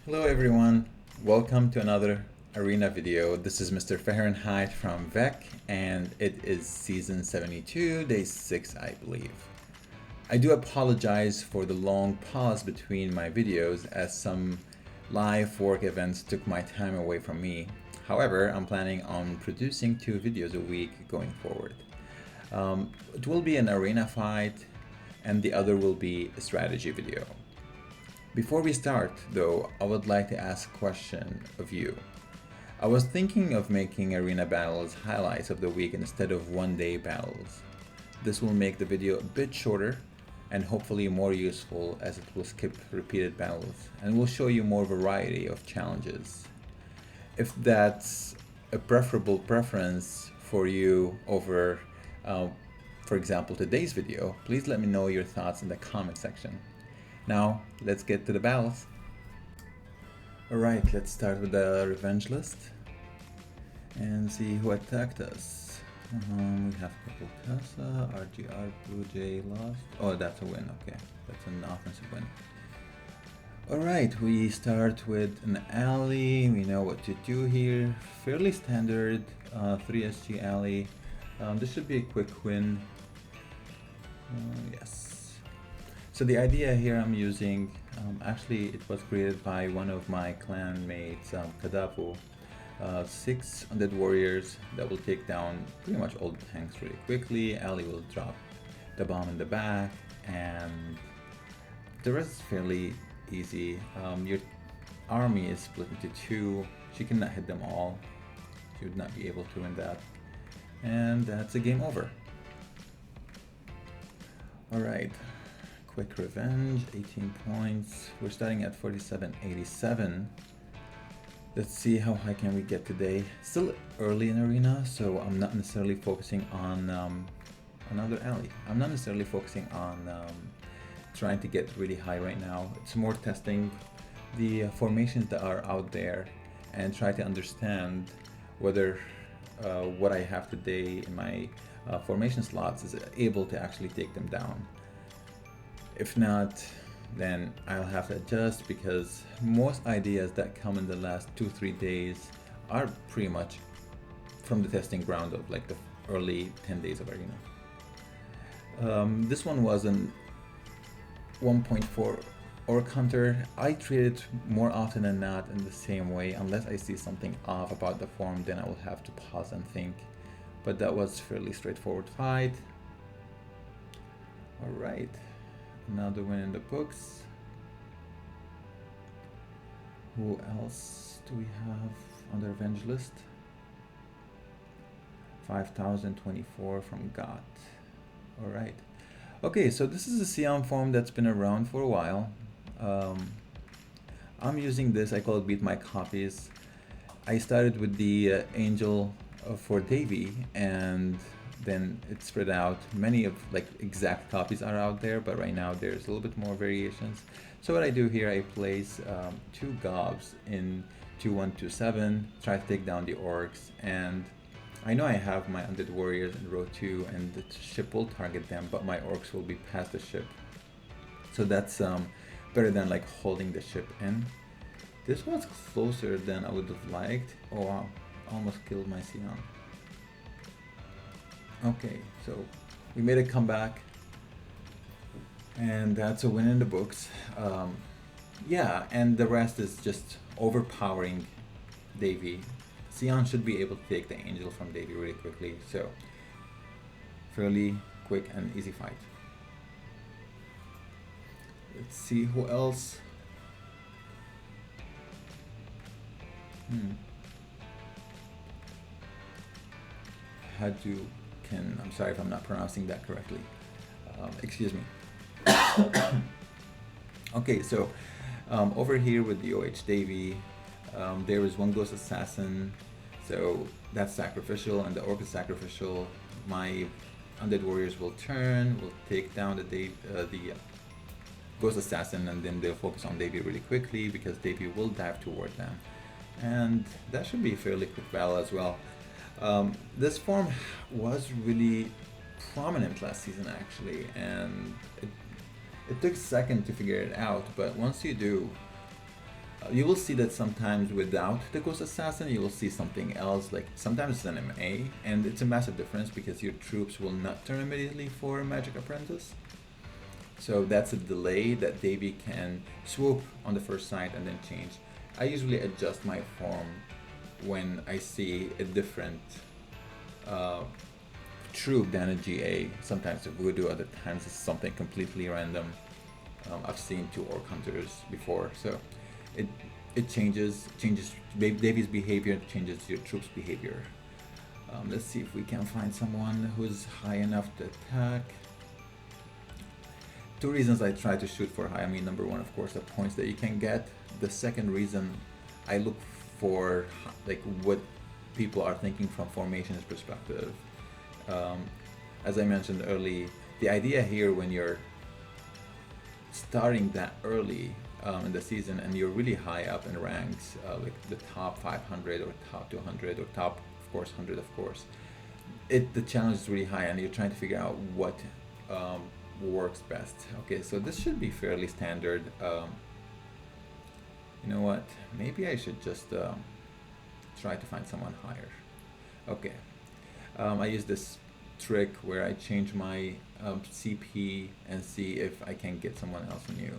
Hello everyone, welcome to another Arena video. This is Mr. Fahrenheit from VEC and it is season 72, day 6 I believe. I do apologize for the long pause between my videos as some live work events took my time away from me. However, I'm planning on producing 2 videos a week going forward. It will be an arena fight and the other will be a strategy video. Before we start, though, I would like to ask a question of you. I was thinking of making arena battles highlights of the week instead of one-day battles. This will make the video a bit shorter and hopefully more useful as it will skip repeated battles and will show you more variety of challenges. If that's a preferable preference for you over, for example, today's video, please let me know your thoughts in the comment section. Now, let's get to the battles. Alright, let's start with the revenge list and see who attacked us. We have Purple Casa, RGR, Blue Jay lost. Oh, that's a win, okay. That's an offensive win. Alright, we start with an alley. We know what to do here. Fairly standard 3SG alley. This should be a quick win. Yes. So the idea here I'm using, actually it was created by one of my clan mates, Kadafu. 6 undead warriors that will take down pretty much all the tanks really quickly. Ali will drop the bomb in the back and the rest is fairly easy. Your army is split into 2. She cannot hit them all. She would not be able to win that. And that's a game over. Alright. Quick revenge, 18 points. We're starting at 47.87. Let's see how high can we get today. Still early in arena, so I'm not necessarily focusing on another alley. I'm not necessarily focusing on trying to get really high right now. It's more testing the formations that are out there and try to understand whether what I have today in my formation slots is able to actually take them down. If not, then I'll have to adjust because most ideas that come in the last 2-3 days are pretty much from the testing ground of like the early 10 days of arena. This one was an 1.4 orc hunter. I treat it more often than not in the same way. Unless I see something off about the form, then I will have to pause and think. But that was fairly straightforward fight. Alright. Another win in the books. Who else do we have on the revenge list? 5024 from God. Alright. Okay, so this is a Sion form that's been around for a while. I'm using this, I call it beat my copies. I started with the angel for Davy and then it's spread out. Many of like exact copies are out there, but right now there's a little bit more variations. So what I do here, I place 2 gobs in 2-1-2-7, try to take down the orcs, and I know I have my undead warriors in row 2 and the ship will target them, but my orcs will be past the ship. So that's better than like holding the ship in. This one's closer than I would have liked. Oh wow, almost killed my Sion. Okay, so we made a comeback and that's a win in the books. Yeah, and the rest is just overpowering Davy. Sion should be able to take the angel from Davy really quickly, so fairly quick and easy fight. Let's see who else. I'm sorry if I'm not pronouncing that correctly. Excuse me. Okay, so over here with the OH Davy, there is one Ghost Assassin, so that's sacrificial, and the Orc is sacrificial. My Undead Warriors will turn, will take down the Ghost Assassin, and then they'll focus on Davy really quickly because Davy will dive toward them. And that should be a fairly quick battle as well. This form was really prominent last season actually, and it took a second to figure it out, but once you do, You will see that sometimes without the Ghost Assassin, you will see something else. Like sometimes it's an MA, and it's a massive difference because your troops will not turn immediately for Magic Apprentice. So that's a delay that Davy can swoop on the first sight and then change. I usually adjust my form when I see a different troop than a GA. Sometimes a Voodoo, other times it's something completely random. I've seen 2 Orc Hunters before, so it changes Davy's behavior, changes your troops' behavior. Let's see if we can find someone who's high enough to attack. 2 reasons I try to shoot for high. I mean, number 1, of course, the points that you can get. The second reason, I look for like what people are thinking from formations perspective. As I mentioned early, the idea here when you're starting that early in the season and you're really high up in ranks, like the top 500 or top 200 or top, of course, 100, of course, the challenge is really high and you're trying to figure out what works best. Okay, so this should be fairly standard. You know what? Maybe I should just try to find someone higher. Okay, I use this trick where I change my CP and see if I can get someone else new.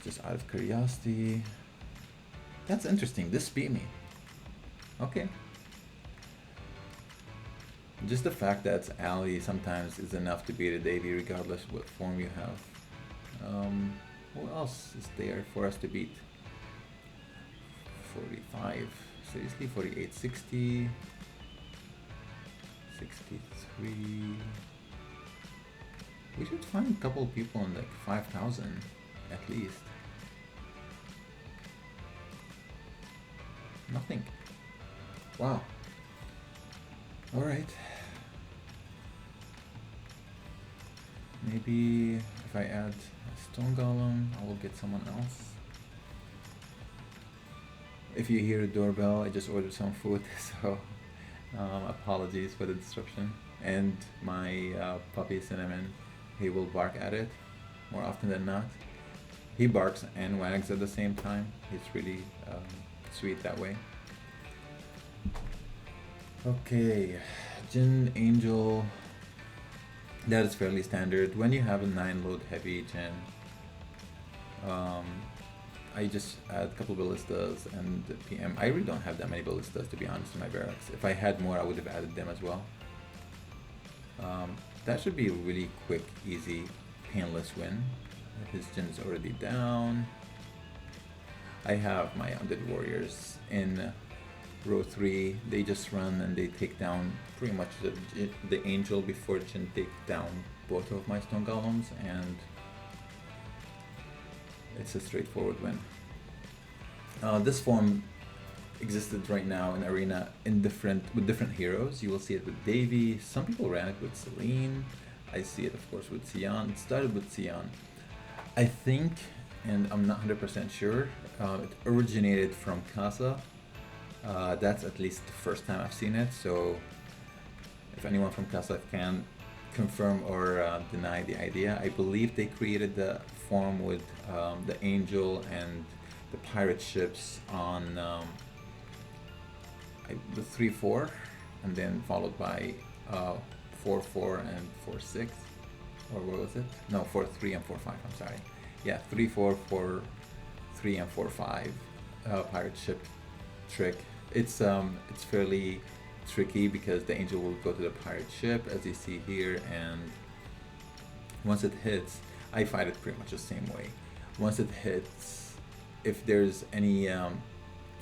Just out of curiosity. That's interesting. This beat me. Okay. Just the fact that it's Ali sometimes is enough to beat a Davy regardless of what form you have. Who else is there for us to beat? 45. Seriously, 48, 60, 63. We should find a couple people in like 5,000 at least. Nothing. Wow. Alright. Maybe if I add a Stone Golem, I will get someone else. If you hear a doorbell, I just ordered some food, so apologies for the disruption. And my puppy Cinnamon, he will bark at it more often than not. He barks and wags at the same time. He's really sweet that way. Okay, Jin Angel. That is fairly standard. When you have a 9 load heavy Jin, I just add a couple ballistas and the PM. I really don't have that many ballistas, to be honest, in my barracks. If I had more, I would have added them as well. That should be a really quick, easy, painless win. His Jin's already down. I have my Undead Warriors in row 3. They just run and they take down pretty much the Angel before Jin take down both of my Stone Golems, and it's a straightforward win. This form existed right now in Arena with different heroes. You will see it with Davy. Some people ran it with Celine. I see it, of course, with Sion. It started with Sion. I think, and I'm not 100% sure, it originated from Casa. That's at least the first time I've seen it, so if anyone from Casa can confirm or deny the idea. I believe they created the form with the Angel and the pirate ships on the 3-4, and then followed by 4-4 and 4-6, or what was it? No, 4-3 and 4-5. I'm sorry. Yeah, 3-4, 4-3 and 4-5 pirate ship trick. It's fairly tricky because the Angel will go to the pirate ship, as you see here, and once it hits, I fight it pretty much the same way. Once it hits, if there's any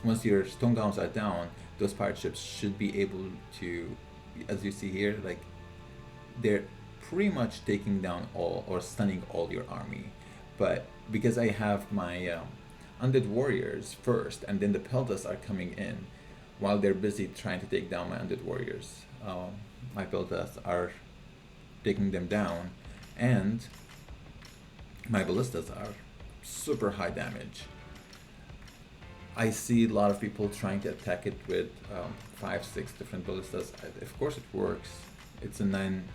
once your Stone Golems are down, those pirate ships should be able to, as you see here, like they're pretty much taking down all or stunning all your army. But because I have my Undead Warriors first, and then the Peltas are coming in while they're busy trying to take down my Undead Warriors, my Peltas are taking them down, and my Ballistas are super high damage. I see a lot of people trying to attack it with 5-6 different ballistas. Of course it works. It's a 9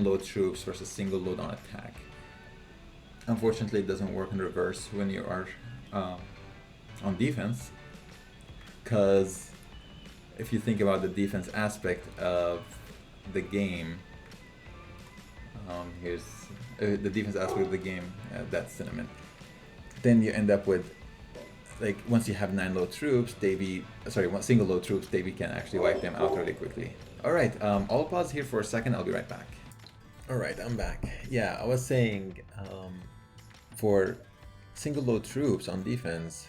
load troops versus single load on attack. Unfortunately, it doesn't work in reverse when you are on defense, because if you think about the defense aspect of the game, here's the defense aspect of the game, that's cinnamon. Then you end up with, like, once you have 9 low troops, one single low troops, Davy can actually wipe them out really quickly. Alright, I'll pause here for a second, I'll be right back. Alright, I'm back. Yeah, I was saying, for single low troops on defense,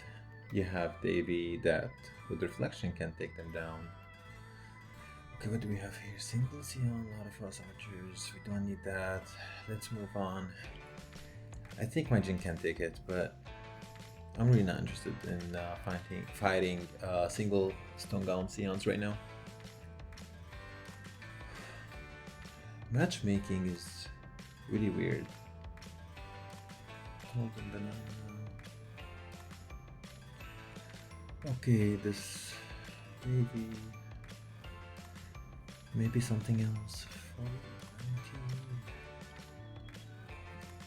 you have Davy that with reflection can take them down. Okay, what do we have here? Single Sion, a lot of Frost Archers. We don't need that. Let's move on. I think my Jin can take it, but I'm really not interested in fighting single Stone Golem Sions right now. Matchmaking is really weird. Golden Banana. Okay, this maybe something else. 40,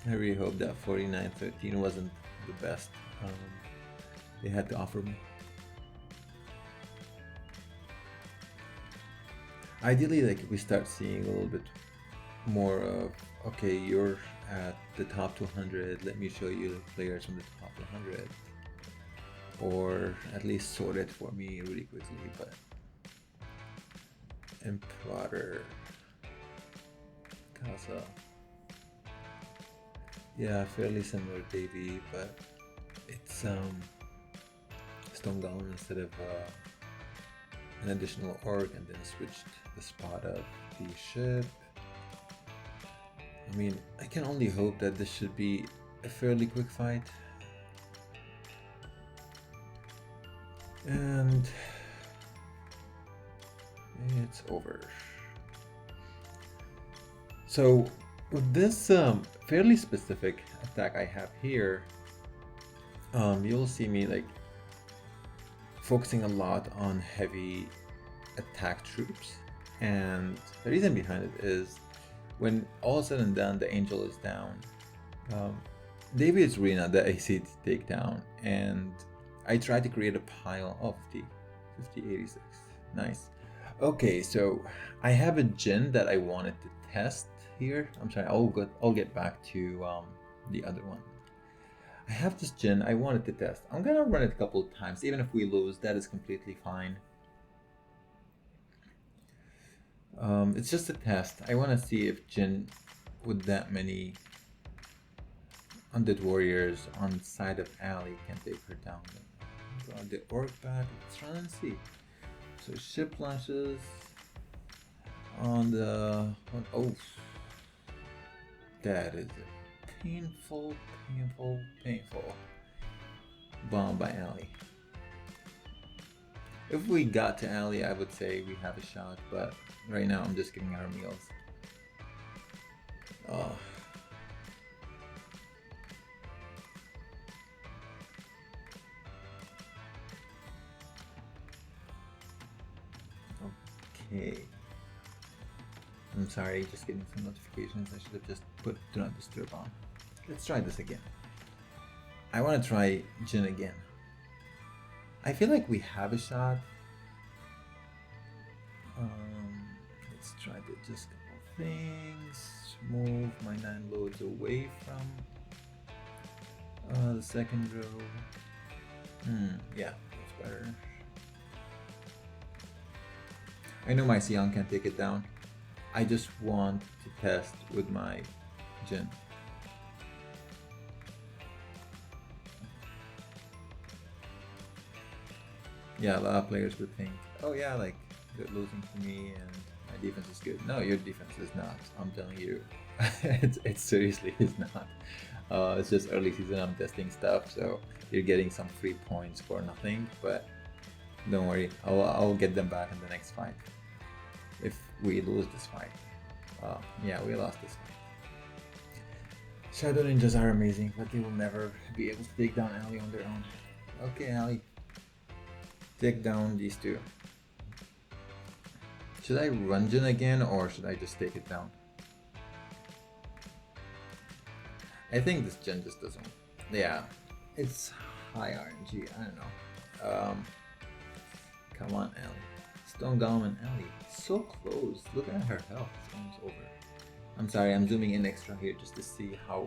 I really hope that 49-13 wasn't the best they had to offer me. Ideally, like, we start seeing a little bit more of, okay, you're at the top 200, let me show you the players from the top 100, or at least sort it for me really quickly. But Imploder, Casa, yeah, fairly similar to Davy, but it's Stone Golem instead of an additional orc, and then switched the spot of the ship. I mean, I can only hope that this should be a fairly quick fight. And it's over. So with this fairly specific attack I have here, you'll see me like focusing a lot on heavy attack troops, and the reason behind it is when all is said and done, the angel is down. David's Arena, the AC takedown, and I tried to create a pile of 5086. Nice. Okay, so I have a Jin that I wanted to test here. I'm sorry, I'll get back to the other one. I have this Jin I wanted to test. I'm gonna run it a couple of times. Even if we lose, that is completely fine. It's just a test. I want to see if Jin with that many undead warriors on side of Alley can take her down. The orc back. Let's try and see. So ship launches on the oh, that is a painful bomb by Alley. If we got to Alley, I would say we have a shot, but right now I'm just getting our meals. Oh. Okay. I'm sorry, just getting some notifications. I should have just put Do Not Disturb on. Let's try this again. I want to try Jin again. I feel like we have a shot. Let's try to just a couple things. Move my 9 loads away from the second row. Yeah, that's better. I know my Sion can take it down. I just want to test with my Jin. Yeah, a lot of players would think, oh yeah, like, they're losing to me and my defense is good. No, your defense is not. I'm telling you, it seriously is not. It's just early season. I'm testing stuff, so you're getting some free points for nothing. But don't worry, I'll get them back in the next fight. If we lose this fight, yeah, we lost this fight. Shadow Ninjas are amazing, but they will never be able to take down Ali on their own. Okay, Ali, take down these two. Should I run Jin again, or should I just take it down? I think this gen just doesn't. Yeah, it's high RNG. I don't know. Come on, Ellie. Stone Golem and Ellie. So close. Look at her health. It's almost over. I'm sorry, I'm zooming in extra here just to see how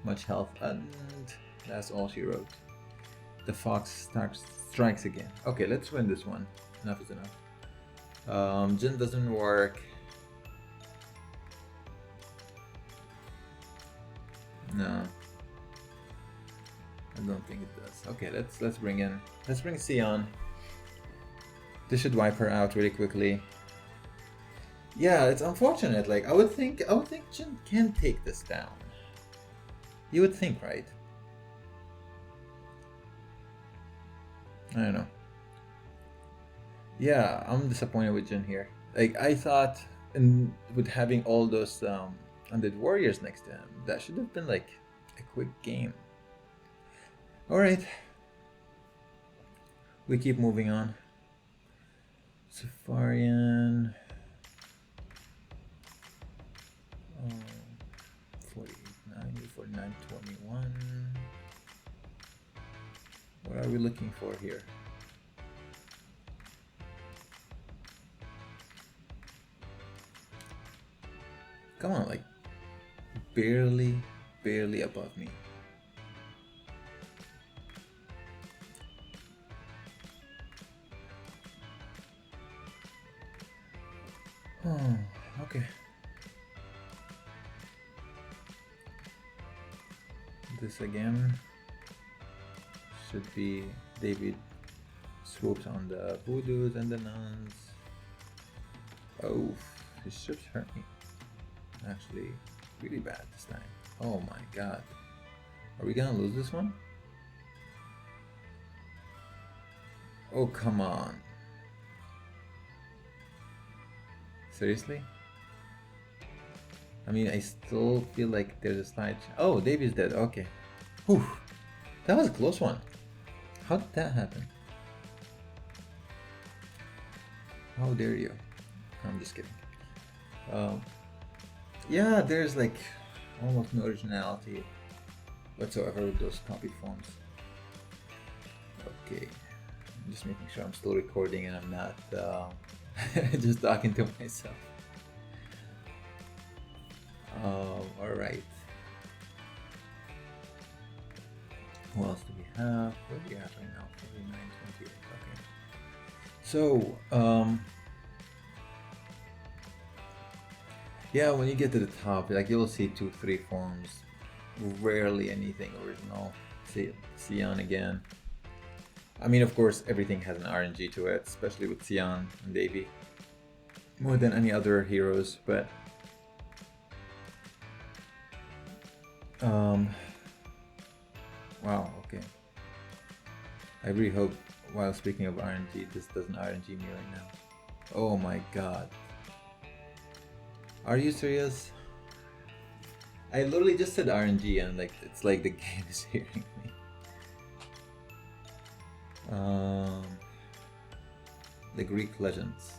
much health. And that's all she wrote. The fox strikes again. Okay, let's win this one. Enough is enough. Jin doesn't work. No. I don't think it does. Okay, let's bring Sion. This should wipe her out really quickly. Yeah, it's unfortunate. Like I would think Jin can take this down. You would think, right? I don't know. Yeah, I'm disappointed with Jin here. Like I thought, with having all those undead warriors next to him, that should have been like a quick game. All right, we keep moving on. Safarian. 48, 90, 49, 21. What are we looking for here? Come on, like barely above me. Oh, okay. This again should be David swoops on the voodoos and the nuns. Oh, his ships hurt me. Actually, really bad this time. Oh my god. Are we gonna lose this one? Oh, come on. Seriously? I mean, I still feel like there's a slight... Oh, Davy's dead. Okay. Whew. That was a close one. How did that happen? How dare you? I'm just kidding. Yeah, there's like almost no originality whatsoever with those copy forms. Okay. I'm just making sure I'm still recording and I'm not just talking to myself. Alright. Who else do we have? What do we have right now? 49, 28. Okay. So, yeah, when you get to the top, like you'll see 2-3 forms. Rarely anything original. See Sion again. I mean, of course, everything has an RNG to it, especially with Sion and Davy. More than any other heroes, but wow, okay. I really hope, while speaking of RNG, this doesn't RNG me right now. Oh my god. Are you serious? I literally just said RNG and like it's like the game is hearing me. The Greek legends,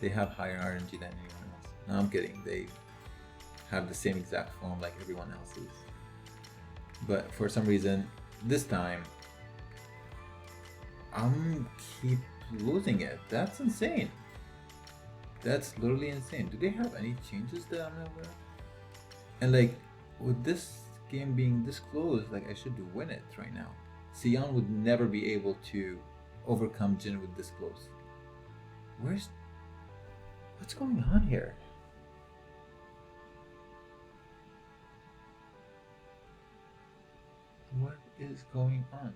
they have higher RNG than anyone else. No, I'm kidding. They have the same exact form like everyone else's. But for some reason, this time, I'm keep losing it. That's insane. That's literally insane. Do they have any changes that I'm not aware of? And like, with this game being this close, like I should win it right now. Sion would never be able to overcome Jin with this close. What's going on here? What is going on?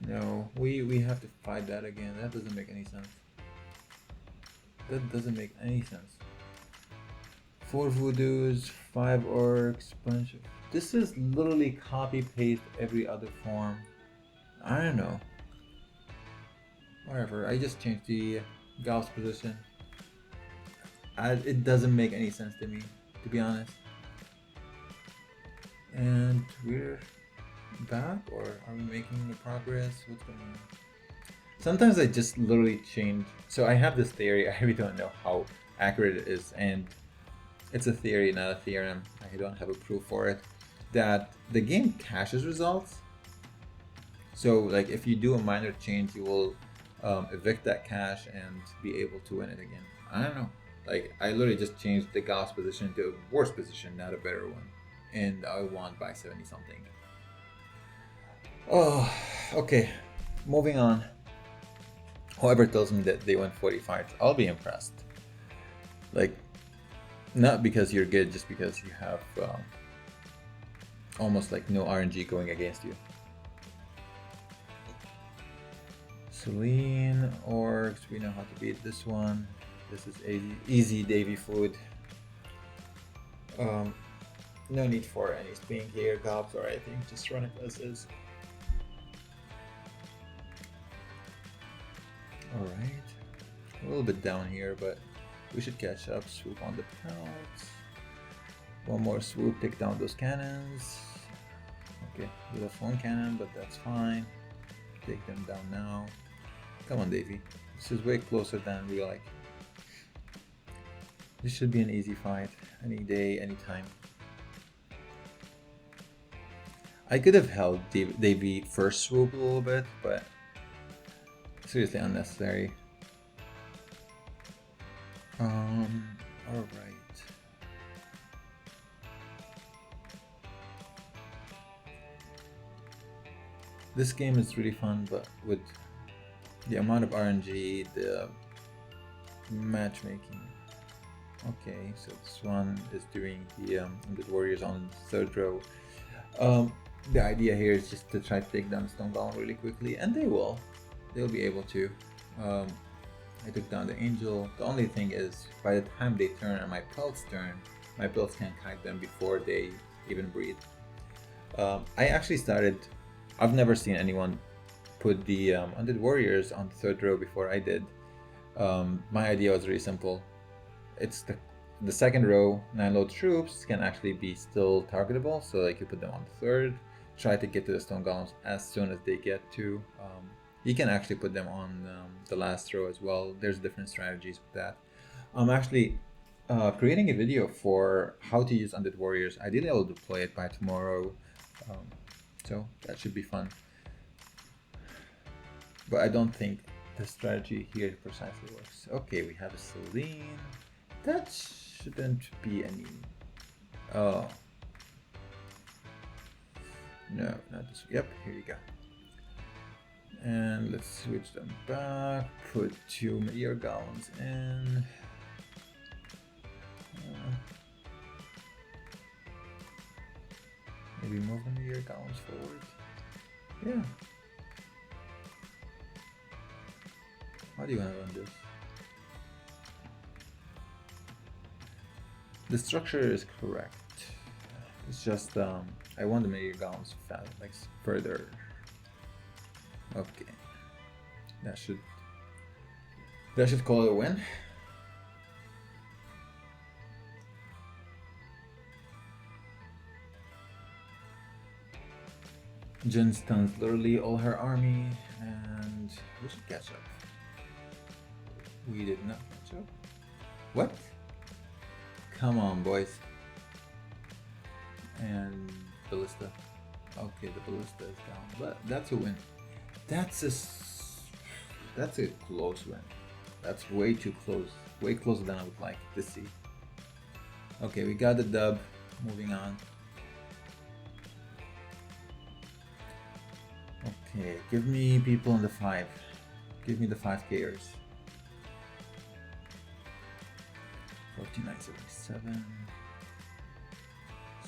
No, we have to fight that again. That doesn't make any sense. That doesn't make any sense. 4 voodoos, 5 orcs, bunch of... This is literally copy paste every other form. I don't know. Whatever, I just changed the Gauss position. It doesn't make any sense to me, to be honest. And we're back, or are we making progress? What's going on? Sometimes I just literally change. So I have this theory. I really don't know how accurate it is, and it's a theory, not a theorem. I don't have a proof for it. That the game caches results. So like if you do a minor change, you will evict that cache and be able to win it again. I don't know. Like I literally just changed the Gauss position to a worse position, not a better one, and I won by 70 something. Oh, okay. Moving on. Whoever tells me that they win 40 fights, I'll be impressed. Like, not because you're good, just because you have almost like no RNG going against you. Celine, Orcs, we know how to beat this one. This is easy Davy food. No need for any spin here, gobs or anything, just run it as is. Alright, a little bit down here, but we should catch up. Swoop on the pelts. One more swoop, take down those cannons. Okay, we left one cannon, but that's fine. Take them down now. Come on, Davy. This is way closer than we like. This should be an easy fight. Any day, anytime. I could have held Davy first swoop a little bit, but seriously unnecessary. Alright. This game is really fun, but with the amount of RNG, the matchmaking. Okay, so this one is doing the Undead Warriors on the third row. The idea here is just to try to take down the Stone Golem really quickly, and they will. They'll be able to. I took down the Angel. The only thing is, by the time they turn and my pelts turn, my pelts can kite them before they even breathe. I actually started. I've never seen anyone put the Undead Warriors on the third row before I did. My idea was really simple. It's the second row 9-load troops can actually be still targetable, so like you put them on the third, try to get to the Stone Golems as soon as they get to. You can actually put them on the last row as well. There's different strategies with that. I'm actually creating a video for how to use Undead Warriors. Ideally, I will deploy it by tomorrow, so that should be fun. But I don't think the strategy here precisely works. Okay, we have a Celine. That shouldn't be any. Oh. No, not this. Yep, here you go. And let's switch them back. Put 2 Meteor Gallons in. Maybe move the Meteor Gallons forward. Yeah. How do you want to run this? The structure is correct. It's just I want the Meteor Gallons like further. Okay, that should call it a win. Jin stuns literally all her army, and we should catch up. We did not catch up. What? Come on, boys. And Ballista. Okay, the Ballista is down, but that's a win. That's a close win. That's way too close. Way closer than I would like to see. Okay, we got the dub. Moving on. Okay, give me people in the 5. Give me the 5Kers. 4977.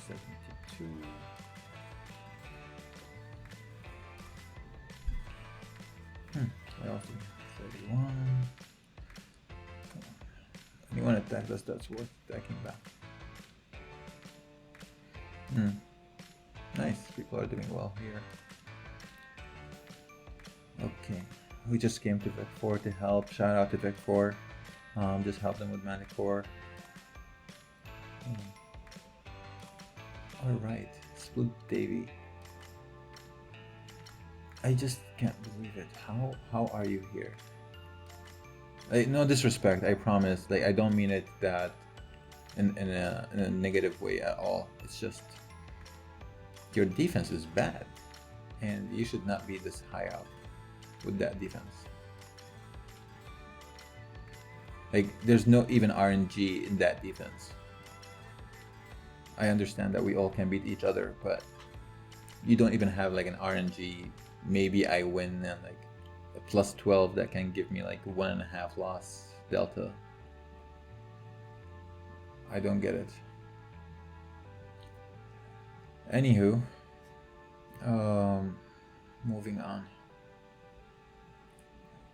72. I also 31. Anyone attack us, that's worth attacking back. Nice, people are doing well here. Okay, we just came to Vec 4 to help. Shout out to Vec 4. Just help them with Manic Core. Alright, split Davy. I just can't believe it. How are you here? Like, no disrespect, I promise. Like, I don't mean it that in a negative way at all. It's just your defense is bad, and you should not be this high up with that defense. Like, there's no even RNG in that defense. I understand that we all can beat each other, but you don't even have like an RNG. Maybe I win and like a plus 12 that can give me like 1.5 loss delta. I don't get it. Anywho, moving on.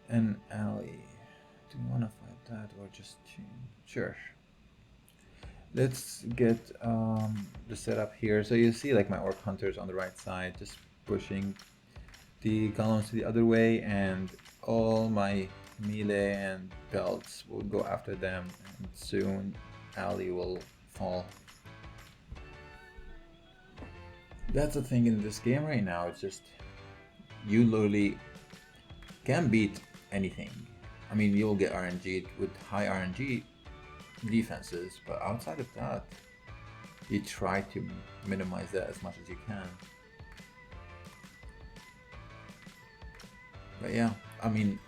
An alley. Do you want to fight that or just change? Sure. Let's get the setup here. So you see like my orc hunters on the right side, just pushing the columns the other way, and all my melee and belts will go after them, and soon alley will fall. That's the thing in this game right now. It's just you literally can beat anything. I mean, you'll get RNG with high RNG defenses, but outside of that, you try to minimize that as much as you can. But yeah, I mean,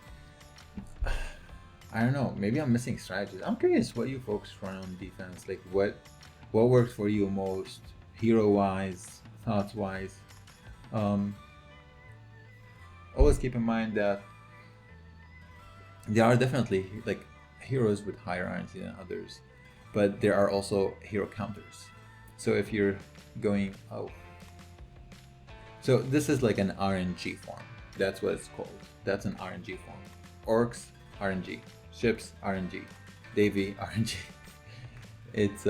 I don't know, maybe I'm missing strategies. I'm curious what you focus on defense, like what works for you most, hero wise, thoughts wise. Always keep in mind that there are definitely like heroes with higher RNG than others, but there are also hero counters. So if you're going, so this is like an RNG form. That's what it's called. That's an RNG form. Orcs, RNG. Ships, RNG. Davy, RNG. It's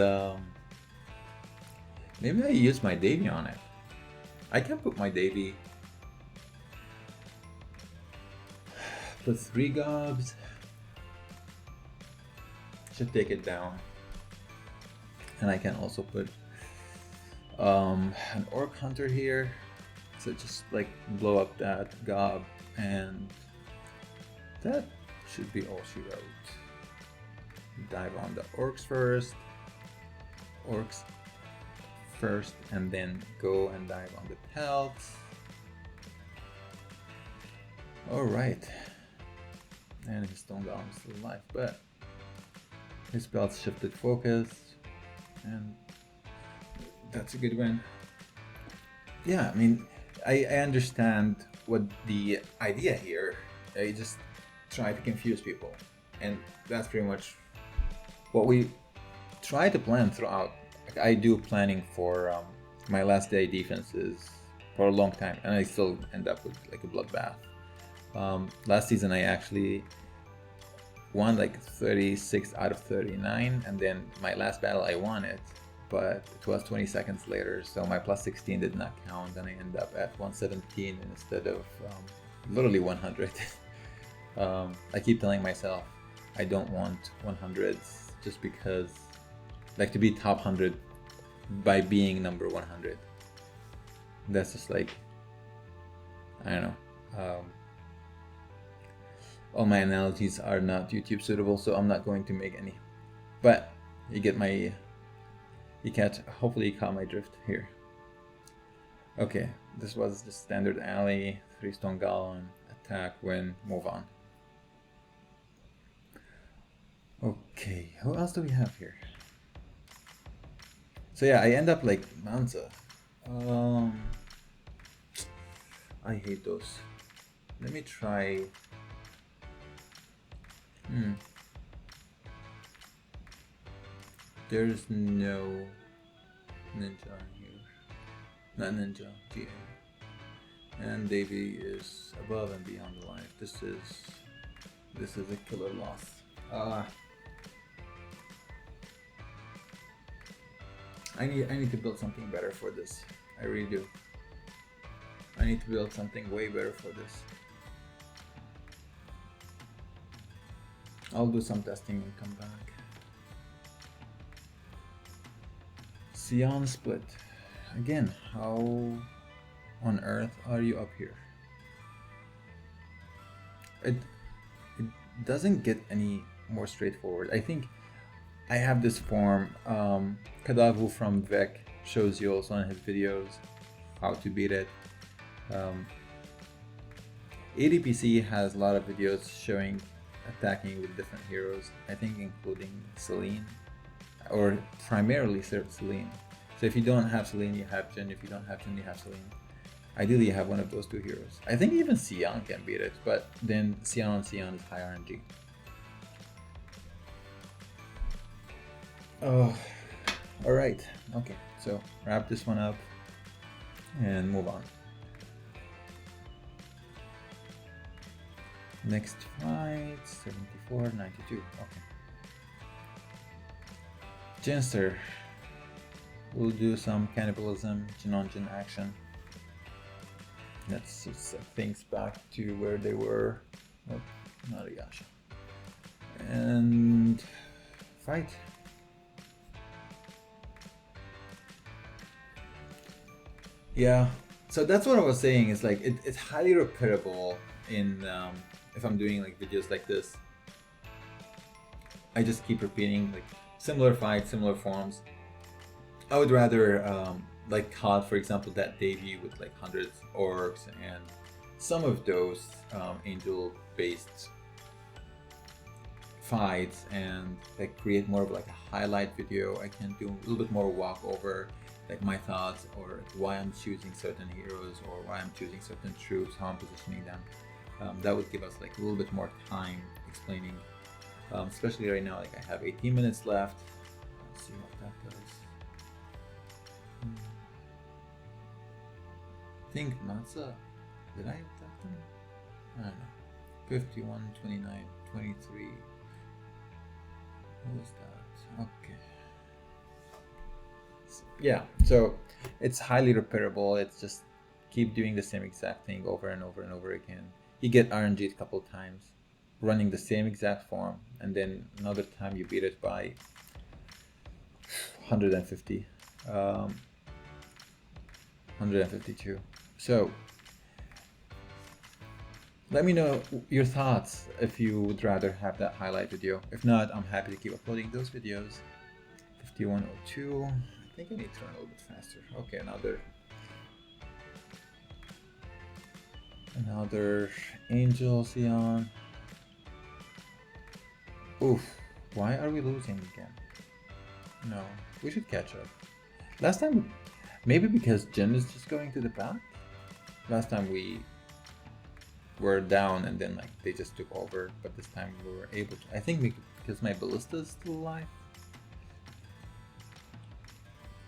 maybe I use my Davy on it. I can put my Davy plus 3 gobs. Should take it down. And I can also put an orc hunter here. So just like blow up that gob, and that should be all she wrote. Dive on the orcs first, and then go and dive on the pelts. Alright. And his stone golem is still alive, but his pelts shifted focus, and that's a good win. Yeah, I mean, I understand what the idea here. I just try to confuse people, and that's pretty much what we try to plan throughout. Like, I do planning for my last day defenses for a long time, and I still end up with like a bloodbath. Last season I actually won like 36 out of 39, and then my last battle I won it, but it was 20 seconds later, so my plus 16 did not count, and I end up at 117 instead of literally 100. I keep telling myself I don't want 100s just because, like, to be top 100 by being number 100. That's just like, I don't know. All my analogies are not YouTube suitable, so I'm not going to make any. But you get my, hopefully you caught my drift here. Okay, this was the standard alley, 3 stone golem, attack, win, move on. Okay, who else do we have here? So yeah, I end up like Mansa. I hate those. Let me try. There's no ninja here. Not ninja, GA. And Davy is above and beyond the life. This is a killer loss. I need to build something better for this. I really do. I need to build something way better for this. I'll do some testing and come back. Sion split. Again, how on earth are you up here? it doesn't get any more straightforward. I think I have this form. Kadavu from Vec shows you also in his videos how to beat it. ATPC has a lot of videos showing attacking with different heroes, I think including Celine, or primarily Celine. So if you don't have Celine, you have Jin. If you don't have Jin, you have Celine. Ideally, you have one of those two heroes. I think even Sion can beat it, but then Sion on Sion is high RNG. Oh, all right. Okay, so wrap this one up and move on. Next fight, 74, 92. Okay. Jinster. We'll do some cannibalism, Jin on Jin action. Let's set things back to where they were. Nope, not a Yasha. And fight. Yeah, so that's what I was saying. Is like it's highly repeatable in if I'm doing like videos like this. I just keep repeating like similar fights, similar forms. I would rather like COD, for example, that debut with like hundreds of orcs and some of those angel-based fights, and like create more of like a highlight video. I can do a little bit more walk over like my thoughts, or why I'm choosing certain heroes, or why I'm choosing certain troops, how I'm positioning them. That would give us like a little bit more time explaining, especially right now. Like I have 18 minutes left. Let's see what that does. I think Matza, did I attack them? I don't know. 51, 29, 23. What was that? Okay. Yeah, so it's highly repairable. It's just keep doing the same exact thing over and over and over again. You get RNG a couple times, running the same exact form, and then another time you beat it by 150, 152. So let me know your thoughts if you would rather have that highlight video. If not, I'm happy to keep uploading those videos. 5102. I think I need to run a little bit faster. Okay, another Angel Sion. Oof, why are we losing again? No, we should catch up. Last time, maybe because Jin is just going to the back. Last time we were down and then like they just took over, but this time we were able to. I think because my ballista is still alive.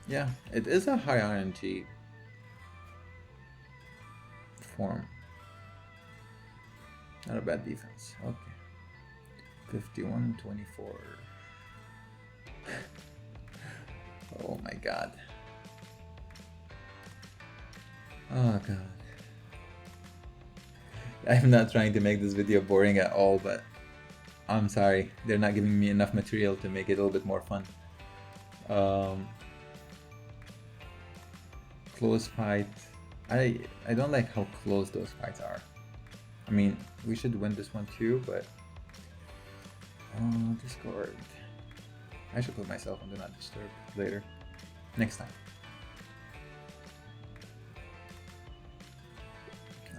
Yeah, it is a high RNG form. Not a bad defense. Okay. 51-24. Oh my god. Oh god. I'm not trying to make this video boring at all, but I'm sorry. They're not giving me enough material to make it a little bit more fun. Close fight. I don't like how close those fights are. I mean, we should win this one too, but Discord. I should put myself on Do Not Disturb later. Next time.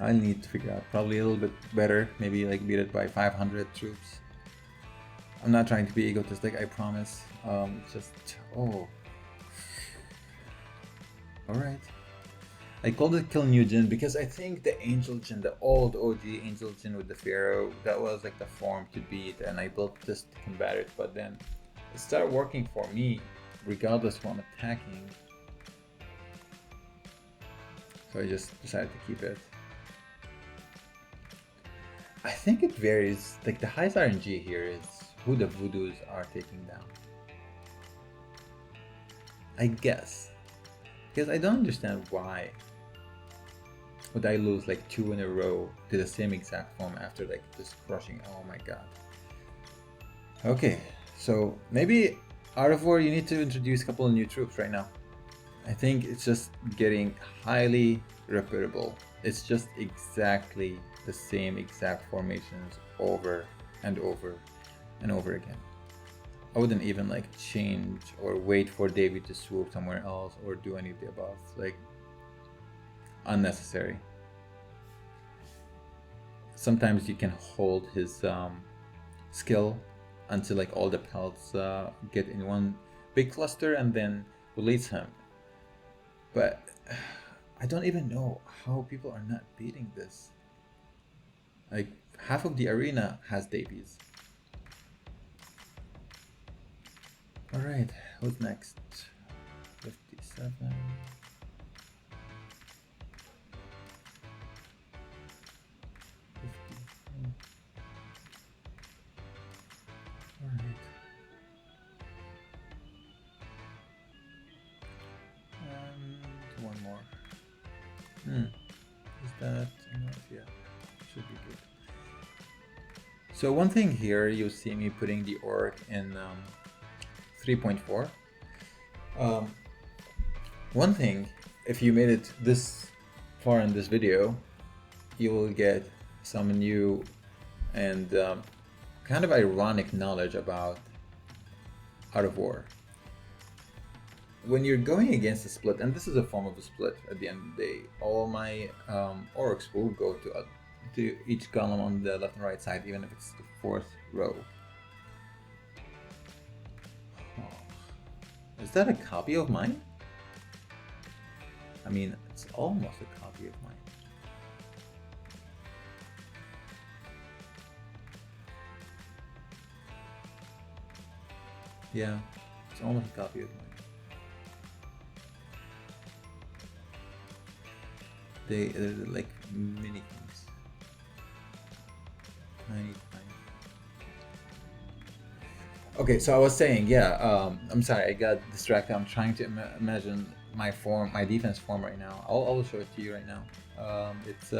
I need to figure out probably a little bit better, maybe like beat it by 500 troops. I'm not trying to be egotistic, I promise. Just, Alright. I called it Kill New Jin because I think the Angel Jin, the old OG Angel Jin with the Pharaoh, that was like the form to beat, and I built this to combat it, but then it started working for me regardless of who I'm attacking. So I just decided to keep it. I think it varies, like the highest RNG here is who the Voodoos are taking down. I guess. Because I don't understand why would I lose like 2 in a row to the same exact form after like just crushing. Oh my god. Okay, so maybe out of war you need to introduce a couple of new troops right now. I think it's just getting highly repeatable. It's just exactly the same exact formations over and over and over again. I wouldn't even like change or wait for David to swoop somewhere else or do any of the above. Like, unnecessary. Sometimes you can hold his skill until like all the pelts get in one big cluster and then release him. But I don't even know how people are not beating this. Like, half of the arena has Davies. Alright, who's next? 57. Alright. And one more. Is that enough? Yeah, should be good. So one thing here, you see me putting the orc in 3.4. One thing, if you made it this far in this video, you will get some new and kind of ironic knowledge about Art of War. When you're going against a split, and this is a form of a split at the end of the day, all my orcs will go to each column on the left and right side, even if it's the fourth row. Oh. Is that a copy of mine? I mean, it's almost a copy of mine. Yeah, it's almost a copy of mine. They're like mini things. Tiny. Okay, so I was saying, yeah, I'm sorry, I got distracted. I'm trying to imagine my defense form right now. I'll show it to you right now. It's,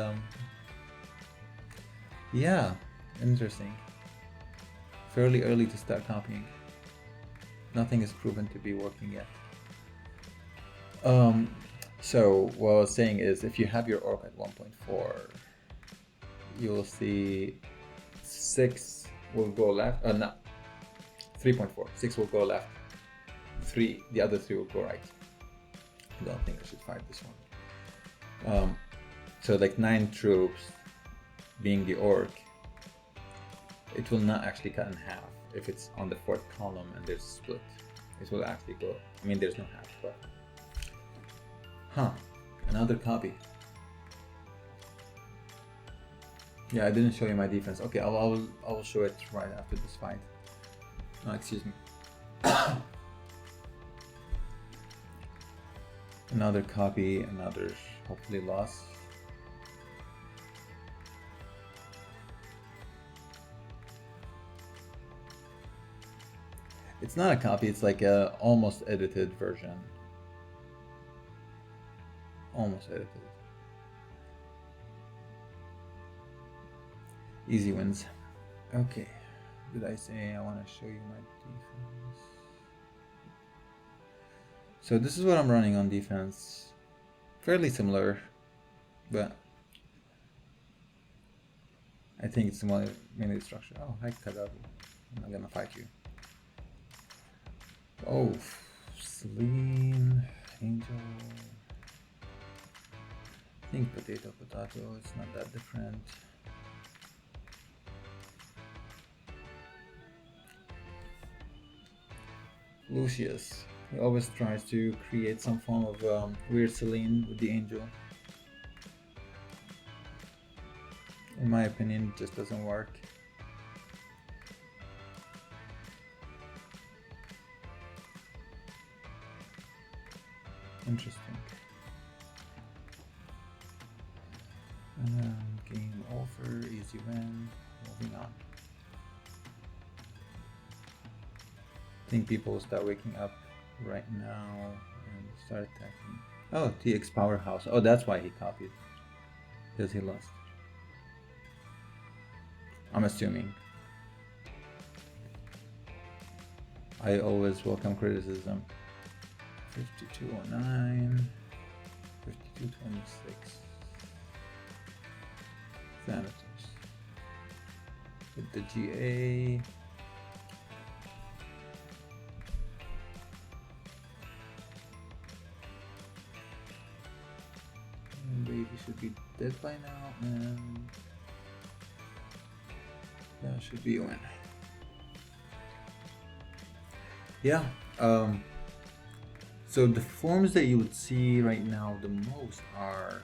yeah, interesting. Fairly early to start copying. Nothing is proven to be working yet. So what I was saying is, if you have your orc at 1.4, you will see 6 will go left. No, 3.4. 6 will go left. The other 3 will go right. I don't think I should fight this one. So like 9 troops, being the orc, it will not actually cut in half if it's on the 4th column and there's a split. It will actually go. I mean, there's no half, but. Huh, another copy. Yeah, I didn't show you my defense. Okay, I will show it right after this fight. No, excuse me. Another copy, another hopefully loss. It's not a copy, it's like a almost edited version. Almost edited. Easy wins. Okay. Did I say I want to show you my defense? So this is what I'm running on defense. Fairly similar, but I think it's mainly the structure. Oh, hi Kadabu. I'm not gonna fight you. Oh, Celine, Angel. I think potato, it's not that different. Lucius, he always tries to create some form of weird Celine with the angel. In my opinion, it just doesn't work. Interesting. Game over, easy win, moving on. I think people will start waking up right now and start attacking. Oh, TX Powerhouse. Oh, that's why he copied. Because he lost. I'm assuming. I always welcome criticism. 5209, 5226. Thanatos. With the GA. Baby should be dead by now, and that should be a win. Yeah, so the forms that you would see right now the most are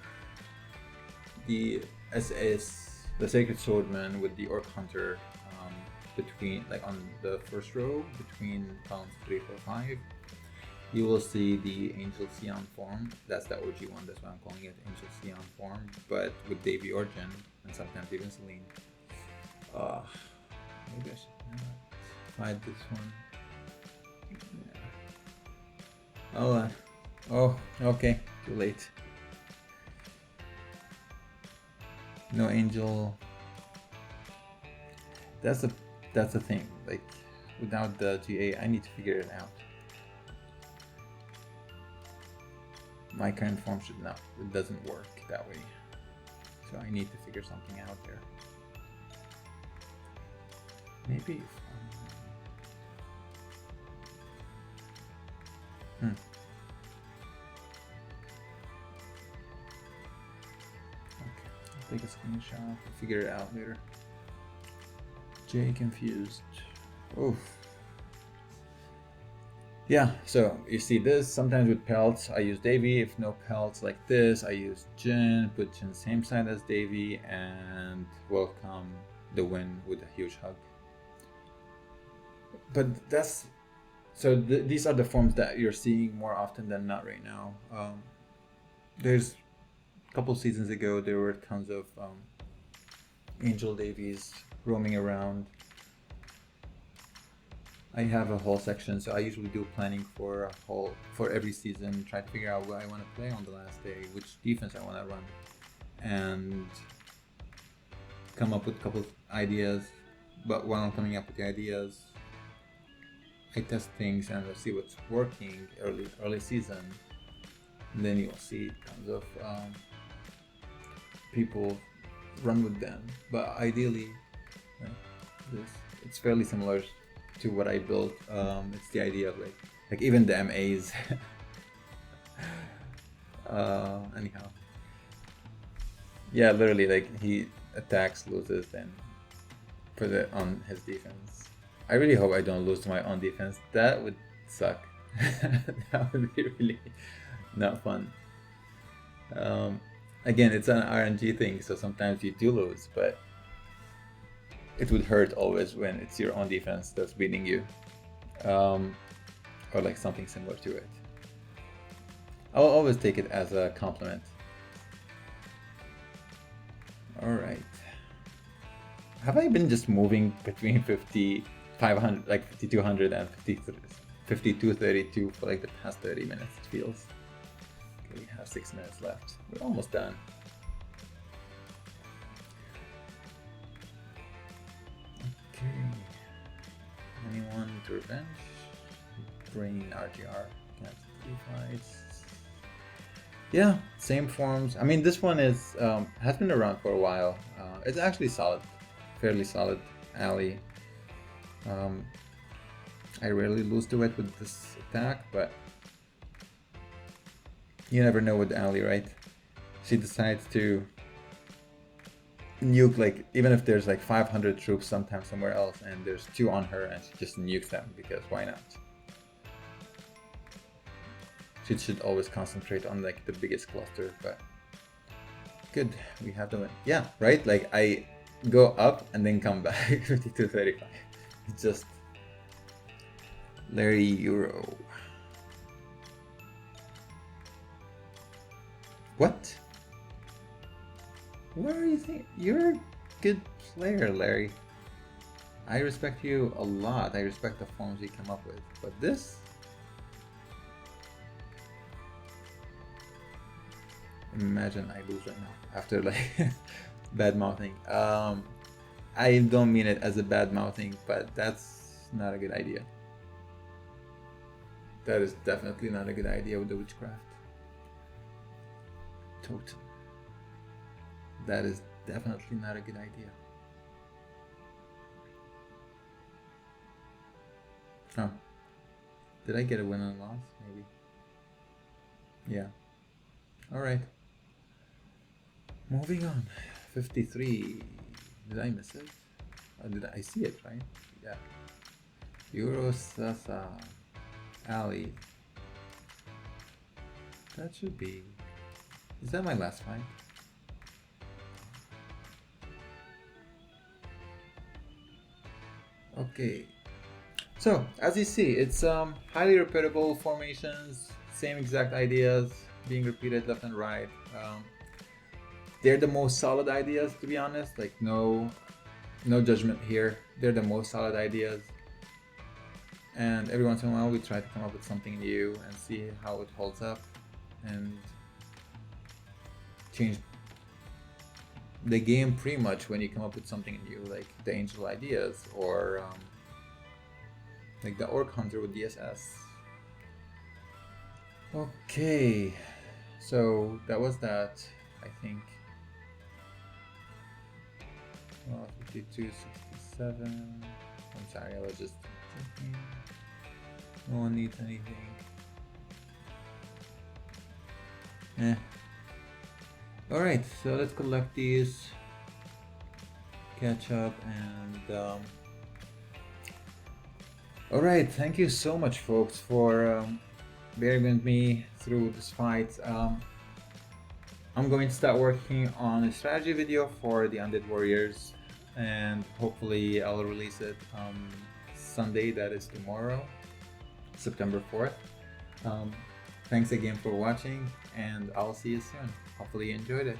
the SS, the Sacred Swordman with the Orc Hunter, between, like on the first row, between columns 3, 4, 5. You will see the Angel Sion form. That's the OG one, that's why I'm calling it Angel Sion form, but with Davy Origin, and sometimes even Celine. Maybe I should not fight this one. Yeah. Oh, okay, too late. No Angel. That's the thing. Like, without the GA, I need to figure it out. My current form should not. It doesn't work that way. So I need to figure something out there. Maybe. Okay, I'll take a screenshot. I'll figure it out later. J confused. Oof. Yeah, so you see this, sometimes with pelts I use Davy. If no pelts like this, I use Jin, put Jin same side as Davy, and welcome the win with a huge hug. But that's, so these are the forms that you're seeing more often than not right now. There's a couple seasons ago, there were tons of Angel Davies roaming around. I have a whole section, so I usually do planning for every season, try to figure out what I want to play on the last day, which defense I want to run, and come up with a couple of ideas. But while I'm coming up with the ideas, I test things and I see what's working early season, and then you'll see tons of people run with them. But ideally, it's fairly similar to what I built. It's the idea of like even the MAs. Anyhow, yeah, literally, like he attacks, loses, then put it on his defense. I really hope I don't lose to my own defense. That would suck. That would be really not fun. Again, it's an RNG thing, so sometimes you do lose, but it would hurt always when it's your own defense that's beating you, or like something similar to it. I'll always take it as a compliment. All right. Have I been just moving between 500, like 5200 and 5232 for like the past 30 minutes, it feels. Okay, we have 6 minutes left. We're almost done. Okay. Anyone to revenge? Bring RGR. Can't fights. Yeah, same forms. I mean, this one is has been around for a while. It's actually solid, fairly solid ally. I rarely lose to it with this attack, but you never know with ally, right? She decides to nuke, like, even if there's like 500 troops sometimes somewhere else and there's 2 on her, and she just nukes them because why not? She should always concentrate on like the biggest cluster, but good, we have the win. Yeah, right? Like I go up and then come back. 52-35. It's just Larry Euro. What? What are you thinking? You're a good player, Larry. I respect you a lot. I respect the forms you come up with. But this? Imagine I lose right now after like bad mouthing. I don't mean it as a bad mouthing, but that's not a good idea. That is definitely not a good idea with the witchcraft. Totem. That is definitely not a good idea. Oh, did I get a win and loss? Maybe. Yeah. All right. Moving on. 53. Did I miss it? Or did I see it, right? Yeah. Eurosasa Ali. That should be. Is that my last fight? Okay. So as you see, it's highly repeatable formations, same exact ideas being repeated left and right. They're the most solid ideas, to be honest. Like no judgment here. They're the most solid ideas. And every once in a while, we try to come up with something new and see how it holds up, and change the game pretty much when you come up with something new, like the angel ideas or like the orc hunter with DSS. Okay, so that was that, I think. 52, 67. I'm sorry, I was just thinking. No one needs anything. Alright, so let's collect these, catch up, and alright, thank you so much, folks, for bearing with me through this fight. I'm going to start working on a strategy video for the Undead Warriors, and hopefully I'll release it Sunday, that is tomorrow, September 4th. Thanks again for watching, and I'll see you soon. Hopefully you enjoyed it.